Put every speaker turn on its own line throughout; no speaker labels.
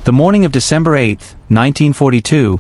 The morning of December 8, 1942,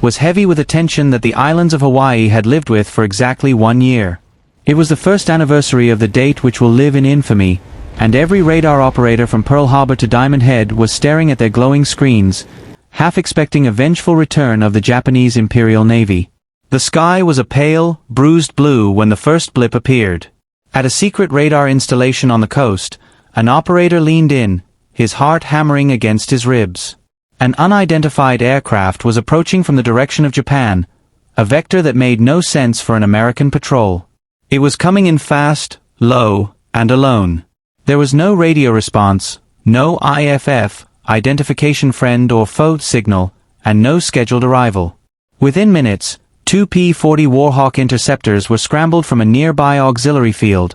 was heavy with the tension that the islands of Hawaii had lived with for exactly 1 year. It was the first anniversary of the date which will live in infamy, and every radar operator from Pearl Harbor to Diamond Head was staring at their glowing screens, half expecting a vengeful return of the Japanese Imperial Navy. The sky was a pale, bruised blue when the first blip appeared. At a secret radar installation on the coast, an operator leaned in, his heart hammering against his ribs. An unidentified aircraft was approaching from the direction of Japan, a vector that made no sense for an American patrol. It was coming in fast, low, and alone. There was no radio response, no IFF, identification friend or foe signal, and no scheduled arrival. Within minutes, 2 P-40 Warhawk interceptors were scrambled from a nearby auxiliary field,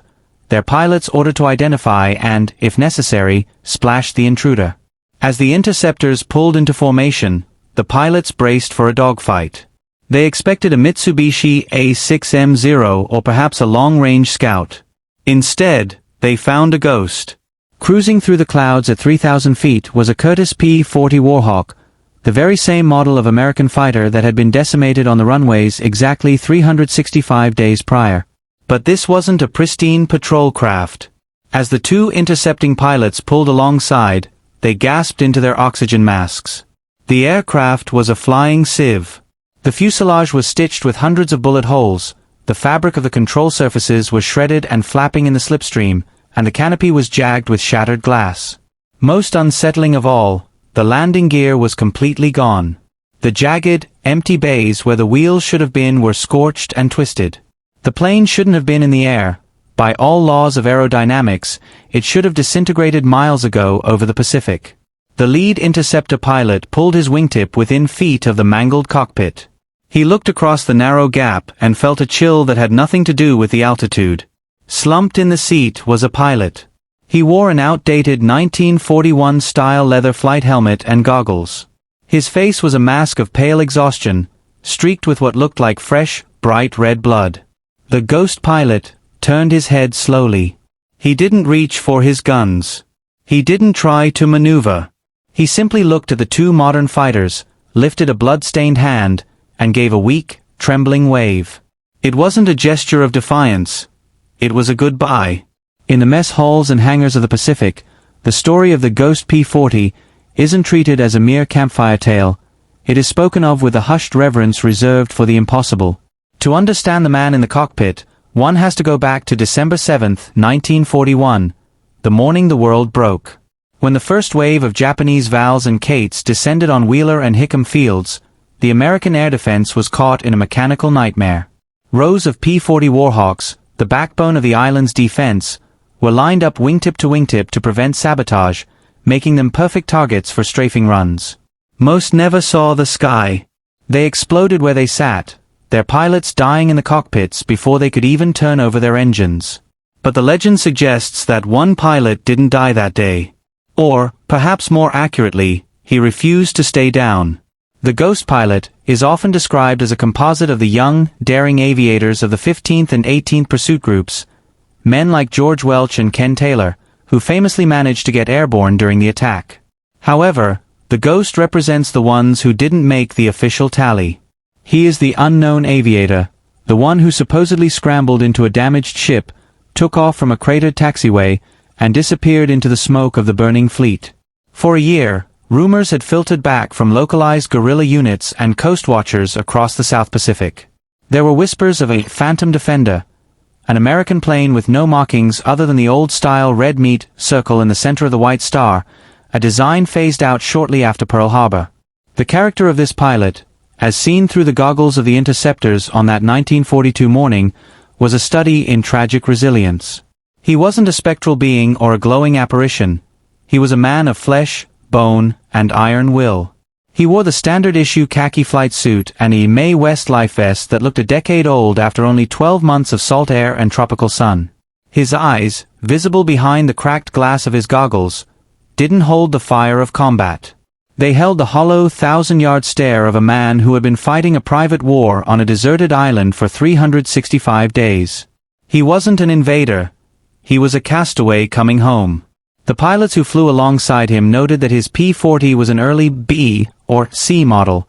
their pilots ordered to identify and, if necessary, splash the intruder. As the interceptors pulled into formation, the pilots braced for a dogfight. They expected a Mitsubishi A6M0 or perhaps a long-range Scout. Instead, they found a ghost. Cruising through the clouds at 3,000 feet was a Curtiss P-40 Warhawk, the very same model of American fighter that had been decimated on the runways exactly 365 days prior. But this wasn't a pristine patrol craft. As the two intercepting pilots pulled alongside, they gasped into their oxygen masks. The aircraft was a flying sieve. The fuselage was stitched with hundreds of bullet holes, the fabric of the control surfaces was shredded and flapping in the slipstream, and the canopy was jagged with shattered glass. Most unsettling of all, the landing gear was completely gone. The jagged, empty bays where the wheels should have been were scorched and twisted. The plane shouldn't have been in the air. By all laws of aerodynamics, it should have disintegrated miles ago over the Pacific. The lead interceptor pilot pulled his wingtip within feet of the mangled cockpit. He looked across the narrow gap and felt a chill that had nothing to do with the altitude. Slumped in the seat was a pilot. He wore an outdated 1941-style leather flight helmet and goggles. His face was a mask of pale exhaustion, streaked with what looked like fresh, bright red blood. The ghost pilot turned his head slowly. He didn't reach for his guns. He didn't try to maneuver. He simply looked at the two modern fighters, lifted a blood-stained hand, and gave a weak, trembling wave. It wasn't a gesture of defiance. It was a goodbye. In the mess halls and hangars of the Pacific, the story of the ghost P-40 isn't treated as a mere campfire tale. It is spoken of with a hushed reverence reserved for the impossible. To understand the man in the cockpit, one has to go back to December 7, 1941, the morning the world broke. When the first wave of Japanese Vals and Kates descended on Wheeler and Hickam fields, the American air defense was caught in a mechanical nightmare. Rows of P-40 Warhawks, the backbone of the island's defense, were lined up wingtip to prevent sabotage, making them perfect targets for strafing runs. Most never saw the sky. They exploded where they sat, their pilots dying in the cockpits before they could even turn over their engines. But the legend suggests that one pilot didn't die that day. Or, perhaps more accurately, he refused to stay down. The ghost pilot is often described as a composite of the young, daring aviators of the 15th and 18th Pursuit Groups, men like George Welch and Ken Taylor, who famously managed to get airborne during the attack. However, the ghost represents the ones who didn't make the official tally. He is the unknown aviator, the one who supposedly scrambled into a damaged ship, took off from a cratered taxiway, and disappeared into the smoke of the burning fleet. For a year, rumors had filtered back from localized guerrilla units and coast watchers across the South Pacific. There were whispers of a Phantom Defender, an American plane with no markings other than the old-style red meat circle in the center of the White Star, a design phased out shortly after Pearl Harbor. The character of this pilot, as seen through the goggles of the interceptors on that 1942 morning, was a study in tragic resilience. He wasn't a spectral being or a glowing apparition. He was a man of flesh, bone, and iron will. He wore the standard-issue khaki flight suit and a Mae West life vest that looked a decade old after only 12 months of salt air and tropical sun. His eyes, visible behind the cracked glass of his goggles, didn't hold the fire of combat. They held the hollow, thousand-yard stare of a man who had been fighting a private war on a deserted island for 365 days. He wasn't an invader. He was a castaway coming home. The pilots who flew alongside him noted that his P-40 was an early B or C model,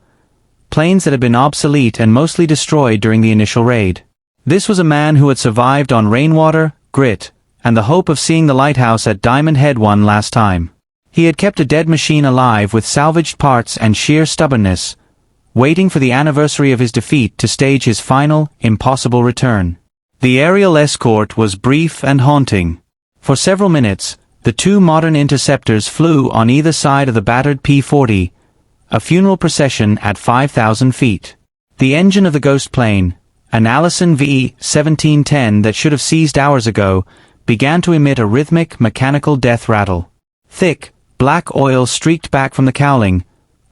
planes that had been obsolete and mostly destroyed during the initial raid. This was a man who had survived on rainwater, grit, and the hope of seeing the lighthouse at Diamond Head one last time. He had kept a dead machine alive with salvaged parts and sheer stubbornness, waiting for the anniversary of his defeat to stage his final, impossible return. The aerial escort was brief and haunting. For several minutes, the two modern interceptors flew on either side of the battered P-40, a funeral procession at 5,000 feet. The engine of the ghost plane, an Allison V-1710 that should have seized hours ago, began to emit a rhythmic, mechanical death rattle. Thick, black oil streaked back from the cowling,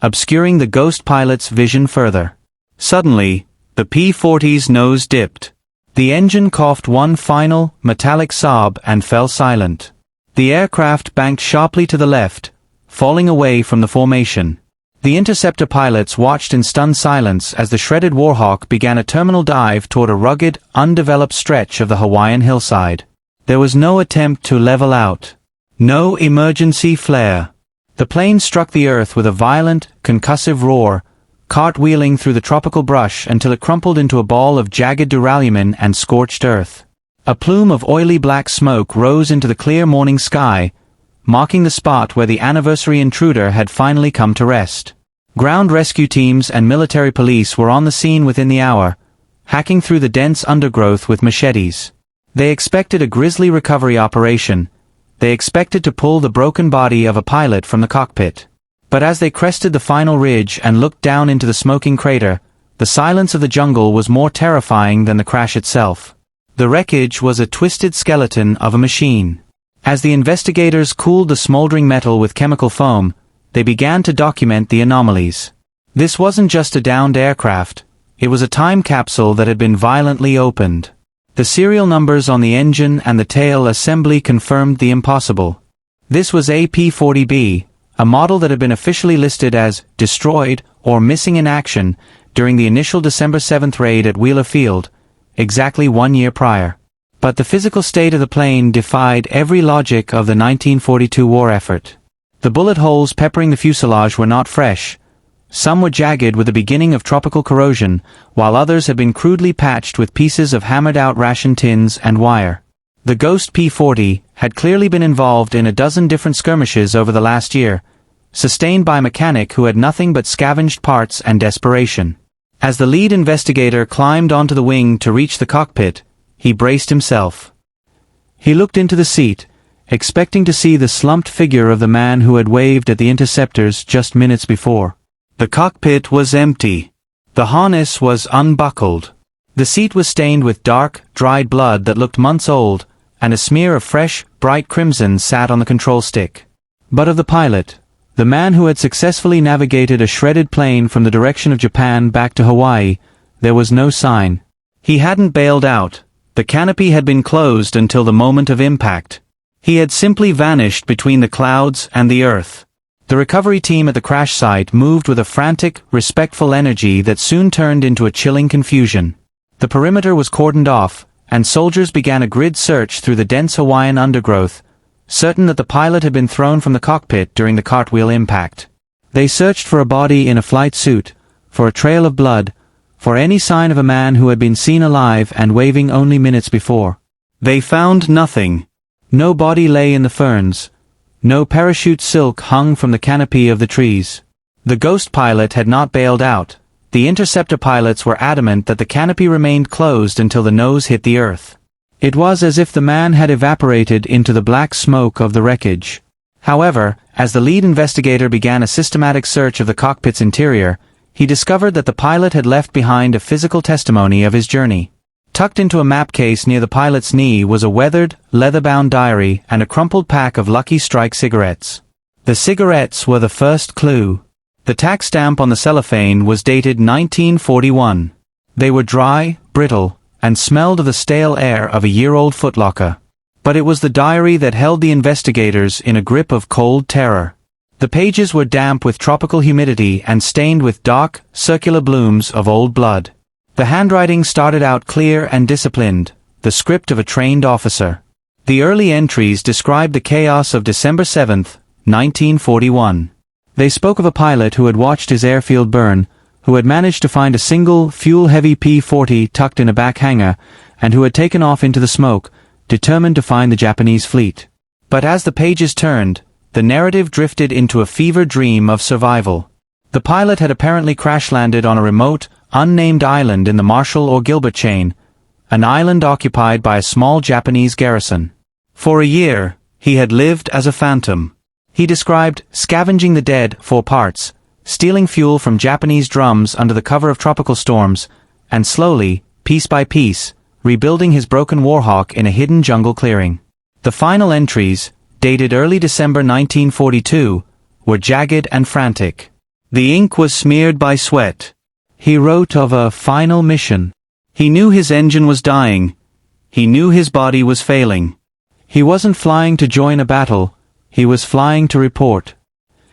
obscuring the ghost pilot's vision further. Suddenly, the P-40's nose dipped. The engine coughed one final, metallic sob and fell silent. The aircraft banked sharply to the left, falling away from the formation. The interceptor pilots watched in stunned silence as the shredded Warhawk began a terminal dive toward a rugged, undeveloped stretch of the Hawaiian hillside. There was no attempt to level out. No emergency flare. The plane struck the earth with a violent, concussive roar, cartwheeling through the tropical brush until it crumpled into a ball of jagged duralumin and scorched earth. A plume of oily black smoke rose into the clear morning sky, marking the spot where the anniversary intruder had finally come to rest. Ground rescue teams and military police were on the scene within the hour, hacking through the dense undergrowth with machetes. They expected a grisly recovery operation. They expected to pull the broken body of a pilot from the cockpit. But as they crested the final ridge and looked down into the smoking crater, the silence of the jungle was more terrifying than the crash itself. The wreckage was a twisted skeleton of a machine. As the investigators cooled the smoldering metal with chemical foam, they began to document the anomalies. This wasn't just a downed aircraft, it was a time capsule that had been violently opened. The serial numbers on the engine and the tail assembly confirmed the impossible. This was a P-40B, a model that had been officially listed as destroyed or missing in action during the initial December 7th raid at Wheeler Field, exactly 1 year prior. But the physical state of the plane defied every logic of the 1942 war effort. The bullet holes peppering the fuselage were not fresh. Some were jagged with the beginning of tropical corrosion, while others had been crudely patched with pieces of hammered-out ration tins and wire. The Ghost P-40 had clearly been involved in a dozen different skirmishes over the last year, sustained by a mechanic who had nothing but scavenged parts and desperation. As the lead investigator climbed onto the wing to reach the cockpit, he braced himself. He looked into the seat, expecting to see the slumped figure of the man who had waved at the interceptors just minutes before. The cockpit was empty. The harness was unbuckled. The seat was stained with dark, dried blood that looked months old, and a smear of fresh, bright crimson sat on the control stick. But of the pilot, the man who had successfully navigated a shredded plane from the direction of Japan back to Hawaii, there was no sign. He hadn't bailed out. The canopy had been closed until the moment of impact. He had simply vanished between the clouds and the earth. The recovery team at the crash site moved with a frantic, respectful energy that soon turned into a chilling confusion. The perimeter was cordoned off, and soldiers began a grid search through the dense Hawaiian undergrowth, certain that the pilot had been thrown from the cockpit during the cartwheel impact. They searched for a body in a flight suit, for a trail of blood, for any sign of a man who had been seen alive and waving only minutes before. They found nothing. No body lay in the ferns. No parachute silk hung from the canopy of the trees. The ghost pilot had not bailed out. The interceptor pilots were adamant that the canopy remained closed until the nose hit the earth. It was as if the man had evaporated into the black smoke of the wreckage. However, as the lead investigator began a systematic search of the cockpit's interior, he discovered that the pilot had left behind a physical testimony of his journey. Tucked into a map case near the pilot's knee was a weathered, leather-bound diary and a crumpled pack of Lucky Strike cigarettes. The cigarettes were the first clue. The tax stamp on the cellophane was dated 1941. They were dry, brittle, and smelled of the stale air of a year-old footlocker. But it was the diary that held the investigators in a grip of cold terror. The pages were damp with tropical humidity and stained with dark, circular blooms of old blood. The handwriting started out clear and disciplined, the script of a trained officer. The early entries described the chaos of December 7, 1941. They spoke of a pilot who had watched his airfield burn, who had managed to find a single, fuel-heavy P-40 tucked in a back hangar, and who had taken off into the smoke, determined to find the Japanese fleet. But as the pages turned, the narrative drifted into a fever dream of survival. The pilot had apparently crash-landed on a remote, unnamed island in the Marshall or Gilbert chain, an island occupied by a small Japanese garrison. For a year, he had lived as a phantom. He described scavenging the dead for parts, stealing fuel from Japanese drums under the cover of tropical storms, and slowly, piece by piece, rebuilding his broken Warhawk in a hidden jungle clearing. The final entries, dated early December 1942, were jagged and frantic. The ink was smeared by sweat. He wrote of a final mission. He knew his engine was dying. He knew his body was failing. He wasn't flying to join a battle, he was flying to report.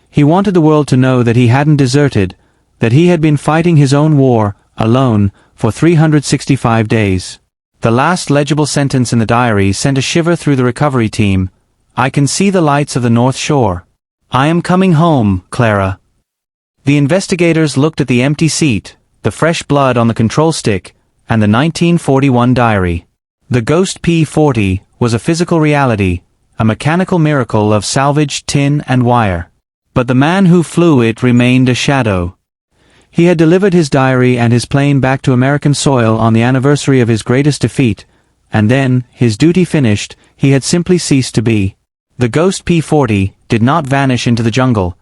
He wanted the world to know that he hadn't deserted, that he had been fighting his own war, alone, for 365 days. The last legible sentence in the diary sent a shiver through the recovery team. "I can see the lights of the North Shore. I am coming home, Clara." The investigators looked at the empty seat, the fresh blood on the control stick, and the 1941 diary. The Ghost P-40 was a physical reality, a mechanical miracle of salvaged tin and wire. But the man who flew it remained a shadow. He had delivered his diary and his plane back to American soil on the anniversary of his greatest defeat, and then, his duty finished, he had simply ceased to be. The Ghost P-40 did not vanish into the jungle.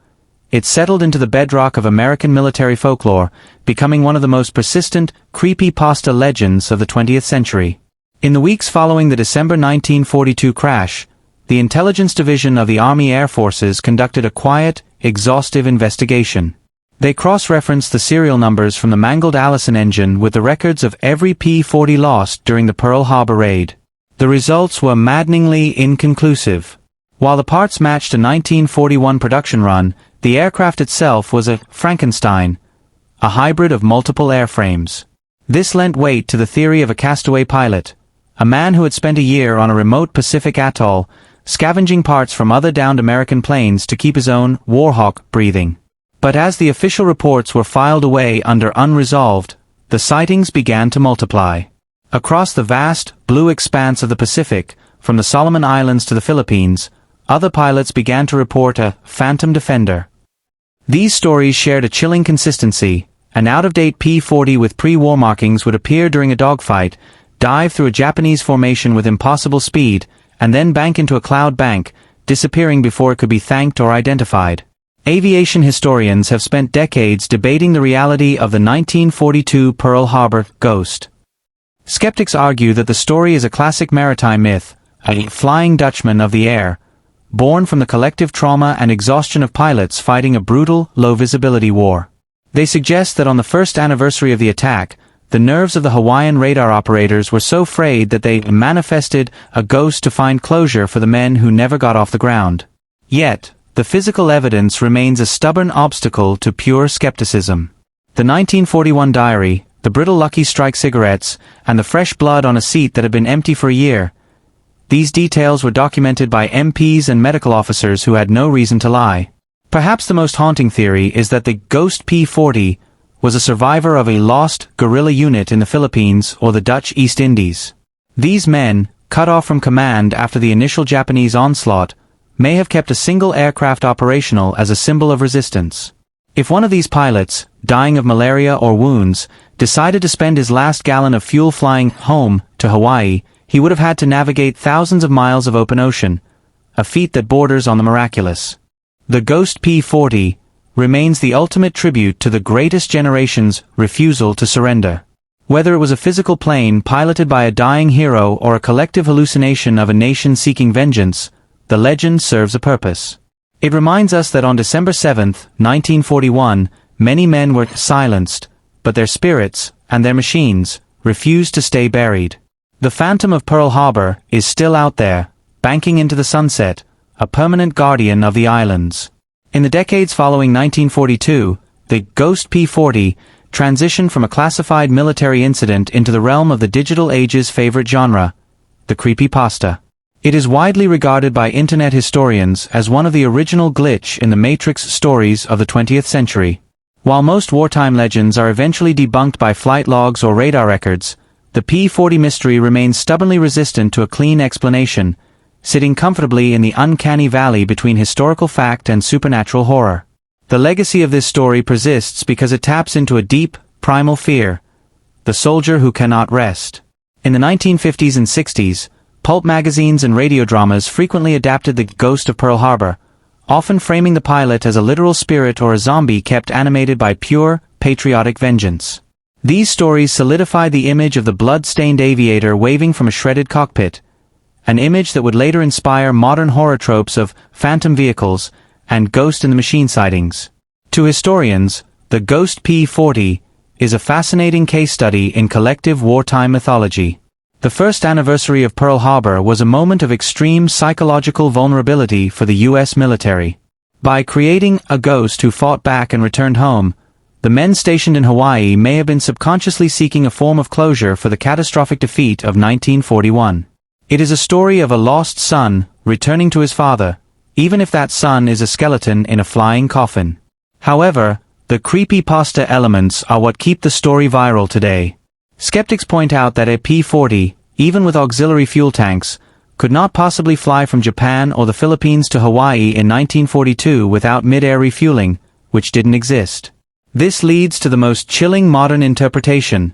It settled into the bedrock of American military folklore, becoming one of the most persistent, creepypasta legends of the 20th century. In the weeks following the December 1942 crash, the Intelligence Division of the Army Air Forces conducted a quiet, exhaustive investigation. They cross-referenced the serial numbers from the mangled Allison engine with the records of every P-40 lost during the Pearl Harbor raid. The results were maddeningly inconclusive. While the parts matched a 1941 production run, the aircraft itself was a Frankenstein, a hybrid of multiple airframes. This lent weight to the theory of a castaway pilot, a man who had spent a year on a remote Pacific atoll, scavenging parts from other downed American planes to keep his own Warhawk breathing. But as the official reports were filed away under unresolved, the sightings began to multiply. Across the vast, blue expanse of the Pacific, from the Solomon Islands to the Philippines, other pilots began to report a phantom defender. These stories shared a chilling consistency. An out-of-date P-40 with pre-war markings would appear during a dogfight, dive through a Japanese formation with impossible speed, and then bank into a cloud bank, disappearing before it could be thanked or identified. Aviation historians have spent decades debating the reality of the 1942 Pearl Harbor ghost. Skeptics argue that the story is a classic maritime myth, a Flying Dutchman of the air, born from the collective trauma and exhaustion of pilots fighting a brutal, low-visibility war. They suggest that on the first anniversary of the attack, the nerves of the Hawaiian radar operators were so frayed that they manifested a ghost to find closure for the men who never got off the ground. Yet, the physical evidence remains a stubborn obstacle to pure skepticism. The 1941 diary, the brittle Lucky Strike cigarettes, and the fresh blood on a seat that had been empty for a year. These details were documented by MPs and medical officers who had no reason to lie. Perhaps the most haunting theory is that the Ghost P-40 was a survivor of a lost guerrilla unit in the Philippines or the Dutch East Indies. These men, cut off from command after the initial Japanese onslaught, may have kept a single aircraft operational as a symbol of resistance. If one of these pilots, dying of malaria or wounds, decided to spend his last gallon of fuel flying home to Hawaii, he would have had to navigate thousands of miles of open ocean, a feat that borders on the miraculous. The Ghost P-40 remains the ultimate tribute to the greatest generation's refusal to surrender. Whether it was a physical plane piloted by a dying hero or a collective hallucination of a nation seeking vengeance, the legend serves a purpose. It reminds us that on December 7, 1941, many men were silenced, but their spirits, and their machines, refused to stay buried. The phantom of Pearl Harbor is still out there, banking into the sunset, a permanent guardian of the islands. In the decades following 1942, the Ghost P-40 transitioned from a classified military incident into the realm of the digital age's favorite genre, the creepypasta. It is widely regarded by Internet historians as one of the original glitch in the Matrix stories of the 20th century. While most wartime legends are eventually debunked by flight logs or radar records, the P-40 mystery remains stubbornly resistant to a clean explanation, sitting comfortably in the uncanny valley between historical fact and supernatural horror. The legacy of this story persists because it taps into a deep, primal fear: the soldier who cannot rest. In the 1950s and 60s, pulp magazines and radio dramas frequently adapted the Ghost of Pearl Harbor, often framing the pilot as a literal spirit or a zombie kept animated by pure, patriotic vengeance. These stories solidified the image of the blood-stained aviator waving from a shredded cockpit, an image that would later inspire modern horror tropes of phantom vehicles and Ghost in the Machine sightings. To historians, the Ghost P-40 is a fascinating case study in collective wartime mythology. The first anniversary of Pearl Harbor was a moment of extreme psychological vulnerability for the U.S. military. By creating a ghost who fought back and returned home, the men stationed in Hawaii may have been subconsciously seeking a form of closure for the catastrophic defeat of 1941. It is a story of a lost son returning to his father, even if that son is a skeleton in a flying coffin. However, the creepypasta elements are what keep the story viral today. Skeptics point out that a P-40, even with auxiliary fuel tanks, could not possibly fly from Japan or the Philippines to Hawaii in 1942 without mid-air refueling, which didn't exist. This leads to the most chilling modern interpretation: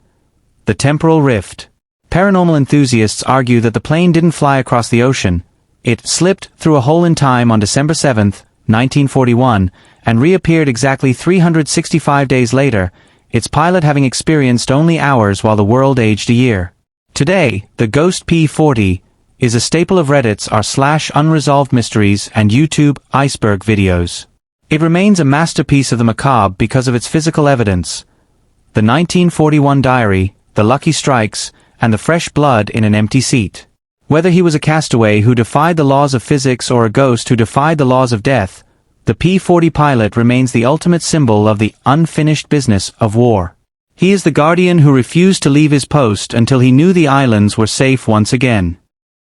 the temporal rift. Paranormal enthusiasts argue that the plane didn't fly across the ocean. It slipped through a hole in time on December 7, 1941, and reappeared exactly 365 days later, its pilot having experienced only hours while the world aged a year. Today, the Ghost P-40 is a staple of Reddit's r/unresolved mysteries and YouTube iceberg videos. It remains a masterpiece of the macabre because of its physical evidence: the 1941 diary, the lucky strikes, and the fresh blood in an empty seat. Whether he was a castaway who defied the laws of physics or a ghost who defied the laws of death, the P-40 pilot remains the ultimate symbol of the unfinished business of war. He is the guardian who refused to leave his post until he knew the islands were safe once again.